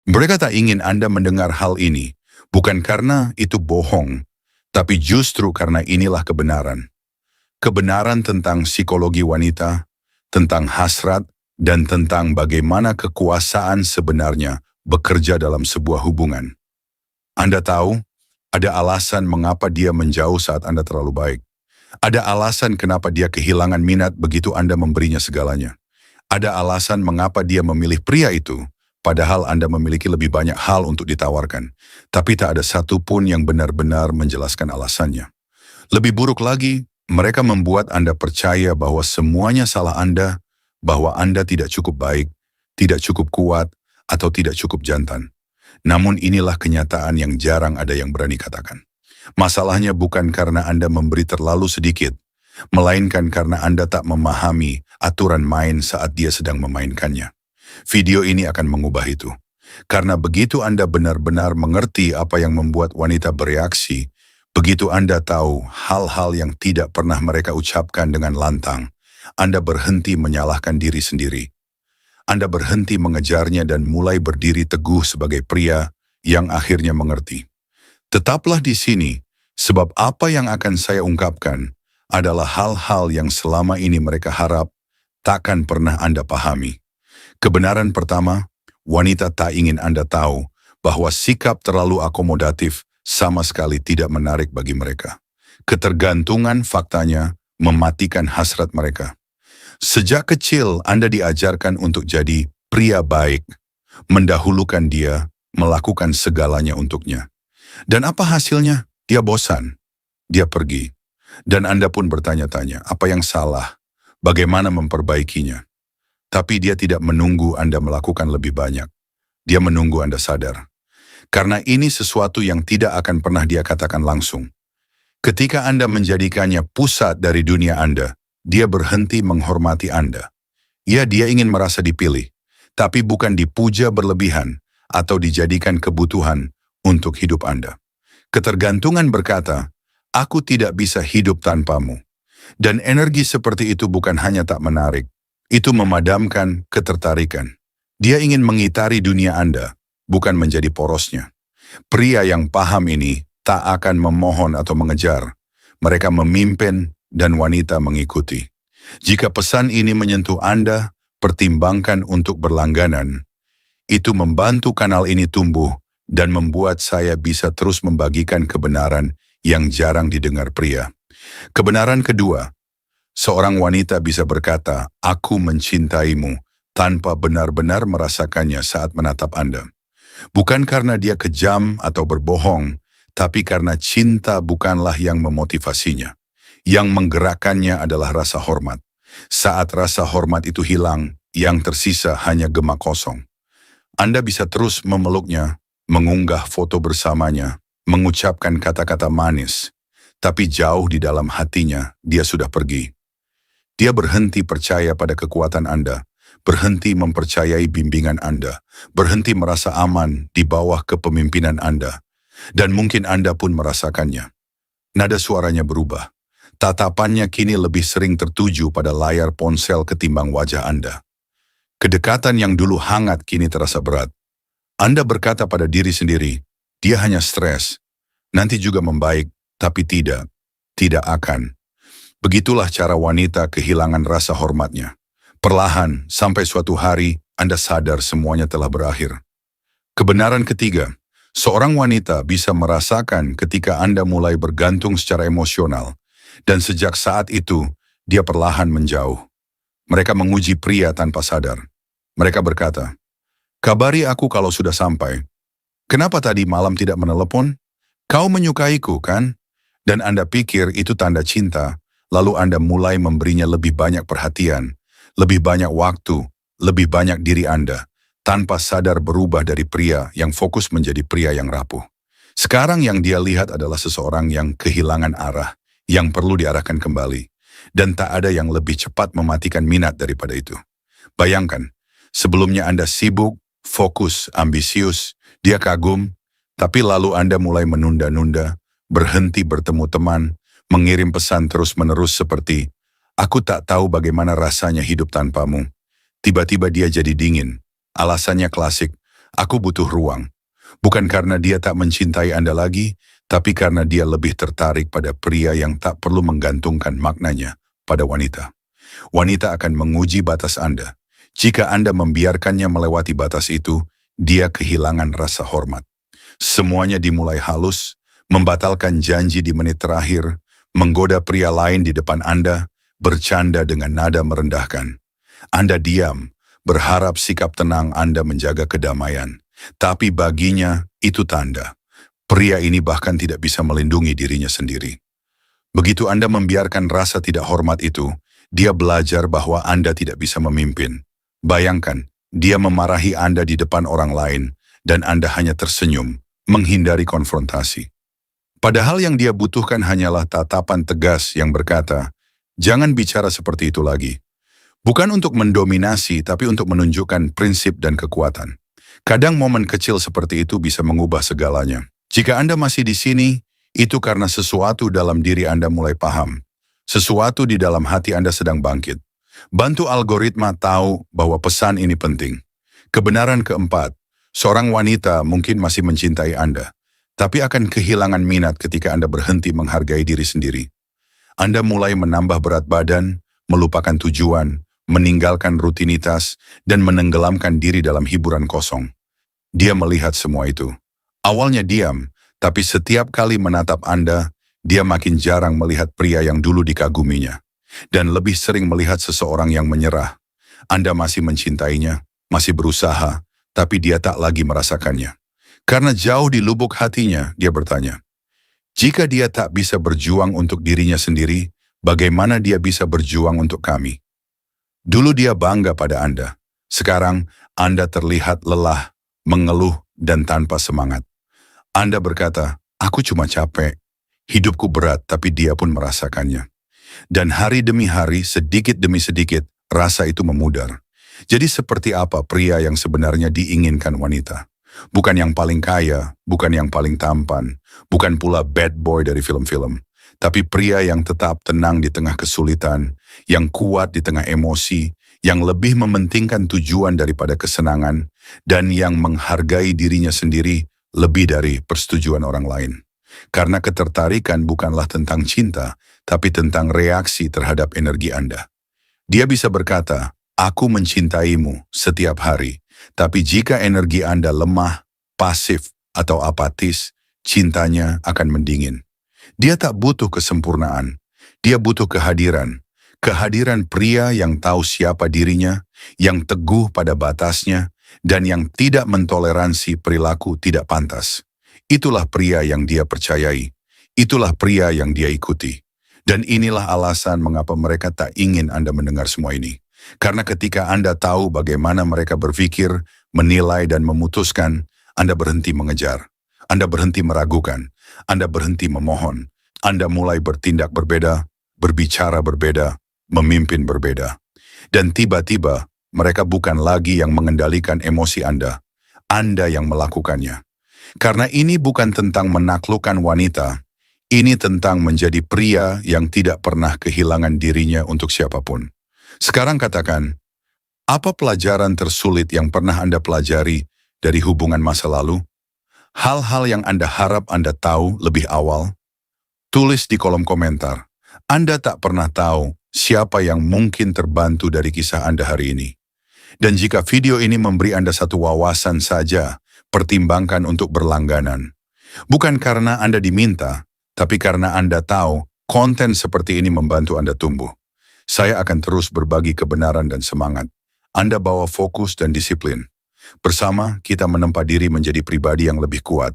Mereka tak ingin Anda mendengar hal ini, bukan karena itu bohong, tapi justru karena inilah kebenaran. Kebenaran tentang psikologi wanita, tentang hasrat, dan tentang bagaimana kekuasaan sebenarnya bekerja dalam sebuah hubungan. Anda tahu, ada alasan mengapa dia menjauh saat Anda terlalu baik. Ada alasan kenapa dia kehilangan minat begitu Anda memberinya segalanya. Ada alasan mengapa dia memilih pria itu, padahal Anda memiliki lebih banyak hal untuk ditawarkan. Tapi tak ada satupun yang benar-benar menjelaskan alasannya. Lebih buruk lagi, mereka membuat Anda percaya bahwa semuanya salah Anda, bahwa Anda tidak cukup baik, tidak cukup kuat, atau tidak cukup jantan. Namun inilah kenyataan yang jarang ada yang berani katakan. Masalahnya bukan karena Anda memberi terlalu sedikit, melainkan karena Anda tak memahami aturan main saat dia sedang memainkannya. Video ini akan mengubah itu. Karena begitu Anda benar-benar mengerti apa yang membuat wanita bereaksi, begitu Anda tahu hal-hal yang tidak pernah mereka ucapkan dengan lantang, Anda berhenti menyalahkan diri sendiri. Anda berhenti mengejarnya dan mulai berdiri teguh sebagai pria yang akhirnya mengerti. Tetaplah di sini, sebab apa yang akan saya ungkapkan adalah hal-hal yang selama ini mereka harap takkan pernah Anda pahami. Kebenaran pertama, wanita tak ingin Anda tahu bahwa sikap terlalu akomodatif sama sekali tidak menarik bagi mereka. Ketergantungan faktanya mematikan hasrat mereka. Sejak kecil Anda diajarkan untuk jadi pria baik, mendahulukan dia, melakukan segalanya untuknya. Dan apa hasilnya? Dia bosan. Dia pergi. Dan Anda pun bertanya-tanya, apa yang salah? Bagaimana memperbaikinya? Tapi dia tidak menunggu Anda melakukan lebih banyak. Dia menunggu Anda sadar. Karena ini sesuatu yang tidak akan pernah dia katakan langsung. Ketika Anda menjadikannya pusat dari dunia Anda, dia berhenti menghormati Anda. Ya, dia ingin merasa dipilih, tapi bukan dipuja berlebihan atau dijadikan kebutuhan untuk hidup Anda. Ketergantungan berkata, aku tidak bisa hidup tanpamu. Dan energi seperti itu bukan hanya tak menarik, itu memadamkan ketertarikan. Dia ingin mengitari dunia Anda, bukan menjadi porosnya. Pria yang paham ini tak akan memohon atau mengejar. Mereka memimpin dan wanita mengikuti. Jika pesan ini menyentuh Anda, pertimbangkan untuk berlangganan. Itu membantu kanal ini tumbuh dan membuat saya bisa terus membagikan kebenaran yang jarang didengar pria. Kebenaran kedua, seorang wanita bisa berkata, aku mencintaimu, tanpa benar-benar merasakannya saat menatap Anda. Bukan karena dia kejam atau berbohong, tapi karena cinta bukanlah yang memotivasinya. Yang menggerakkannya adalah rasa hormat. Saat rasa hormat itu hilang, yang tersisa hanya gema kosong. Anda bisa terus memeluknya, mengunggah foto bersamanya, mengucapkan kata-kata manis, tapi jauh di dalam hatinya dia sudah pergi. Dia berhenti percaya pada kekuatan Anda, berhenti mempercayai bimbingan Anda, berhenti merasa aman di bawah kepemimpinan Anda, dan mungkin Anda pun merasakannya. Nada suaranya berubah. Tatapannya kini lebih sering tertuju pada layar ponsel ketimbang wajah Anda. Kedekatan yang dulu hangat kini terasa berat. Anda berkata pada diri sendiri, dia hanya stres. Nanti juga membaik, tapi tidak akan. Begitulah cara wanita kehilangan rasa hormatnya. Perlahan, sampai suatu hari, Anda sadar semuanya telah berakhir. Kebenaran ketiga, seorang wanita bisa merasakan ketika Anda mulai bergantung secara emosional, dan sejak saat itu, dia perlahan menjauh. Mereka menguji pria tanpa sadar. Mereka berkata, kabari aku kalau sudah sampai. Kenapa tadi malam tidak menelepon? Kau menyukaiku, kan? Dan Anda pikir itu tanda cinta, lalu Anda mulai memberinya lebih banyak perhatian, lebih banyak waktu, lebih banyak diri Anda, tanpa sadar berubah dari pria yang fokus menjadi pria yang rapuh. Sekarang yang dia lihat adalah seseorang yang kehilangan arah, yang perlu diarahkan kembali, dan tak ada yang lebih cepat mematikan minat daripada itu. Bayangkan, sebelumnya Anda sibuk, fokus, ambisius, dia kagum, tapi lalu Anda mulai menunda-nunda, berhenti bertemu teman, mengirim pesan terus-menerus seperti, aku tak tahu bagaimana rasanya hidup tanpamu. Tiba-tiba dia jadi dingin. Alasannya klasik, Aku butuh ruang. Bukan karena dia tak mencintai Anda lagi, tapi karena dia lebih tertarik pada pria yang tak perlu menggantungkan maknanya pada wanita. Wanita akan menguji batas Anda. Jika Anda membiarkannya melewati batas itu, dia kehilangan rasa hormat. Semuanya dimulai halus, membatalkan janji di menit terakhir, menggoda pria lain di depan Anda, bercanda dengan nada merendahkan. Anda diam, berharap sikap tenang Anda menjaga kedamaian. Tapi baginya itu tanda. Pria ini bahkan tidak bisa melindungi dirinya sendiri. Begitu Anda membiarkan rasa tidak hormat itu, dia belajar bahwa Anda tidak bisa memimpin. Bayangkan, dia memarahi Anda di depan orang lain, dan Anda hanya tersenyum, menghindari konfrontasi. Padahal yang dia butuhkan hanyalah tatapan tegas yang berkata, "Jangan bicara seperti itu lagi." Bukan untuk mendominasi, tapi untuk menunjukkan prinsip dan kekuatan. Kadang momen kecil seperti itu bisa mengubah segalanya. Jika Anda masih di sini, itu karena sesuatu dalam diri Anda mulai paham. Sesuatu di dalam hati Anda sedang bangkit. Bantu algoritma tahu bahwa pesan ini penting. Kebenaran keempat, seorang wanita mungkin masih mencintai Anda, tapi akan kehilangan minat ketika Anda berhenti menghargai diri sendiri. Anda mulai menambah berat badan, melupakan tujuan, meninggalkan rutinitas, dan menenggelamkan diri dalam hiburan kosong. Dia melihat semua itu. Awalnya diam, tapi setiap kali menatap Anda, dia makin jarang melihat pria yang dulu dikaguminya, dan lebih sering melihat seseorang yang menyerah. Anda masih mencintainya, masih berusaha, tapi dia tak lagi merasakannya. Karena jauh di lubuk hatinya, dia bertanya, jika dia tak bisa berjuang untuk dirinya sendiri, bagaimana dia bisa berjuang untuk kami? Dulu dia bangga pada Anda. Sekarang Anda terlihat lelah, mengeluh, dan tanpa semangat. Anda berkata, aku cuma capek. Hidupku berat, tapi dia pun merasakannya. Dan hari demi hari, sedikit demi sedikit, rasa itu memudar. Jadi seperti apa pria yang sebenarnya diinginkan wanita? Bukan yang paling kaya, bukan yang paling tampan, bukan pula bad boy dari film-film. Tapi pria yang tetap tenang di tengah kesulitan, yang kuat di tengah emosi, yang lebih mementingkan tujuan daripada kesenangan, dan yang menghargai dirinya sendiri lebih dari persetujuan orang lain. Karena ketertarikan bukanlah tentang cinta, tapi tentang reaksi terhadap energi Anda. Dia bisa berkata, aku mencintaimu setiap hari, tapi jika energi Anda lemah, pasif, atau apatis, cintanya akan mendingin. Dia tak butuh kesempurnaan, dia butuh kehadiran. Kehadiran pria yang tahu siapa dirinya, yang teguh pada batasnya, dan yang tidak mentoleransi perilaku tidak pantas. Itulah pria yang dia percayai, itulah pria yang dia ikuti. Dan inilah alasan mengapa mereka tak ingin Anda mendengar semua ini. Karena ketika Anda tahu bagaimana mereka berpikir, menilai dan memutuskan, Anda berhenti mengejar. Anda berhenti meragukan, Anda berhenti memohon, Anda mulai bertindak berbeda, berbicara berbeda, memimpin berbeda. Dan tiba-tiba, mereka bukan lagi yang mengendalikan emosi Anda yang melakukannya. Karena ini bukan tentang menaklukkan wanita, ini tentang menjadi pria yang tidak pernah kehilangan dirinya untuk siapapun. Sekarang katakan, apa pelajaran tersulit yang pernah Anda pelajari dari hubungan masa lalu? Hal-hal yang Anda harap Anda tahu lebih awal? Tulis di kolom komentar. Anda tak pernah tahu siapa yang mungkin terbantu dari kisah Anda hari ini. Dan jika video ini memberi Anda satu wawasan saja, pertimbangkan untuk berlangganan. Bukan karena Anda diminta, tapi karena Anda tahu konten seperti ini membantu Anda tumbuh. Saya akan terus berbagi kebenaran dan semangat. Anda bawa fokus dan disiplin. Bersama kita menempa diri menjadi pribadi yang lebih kuat,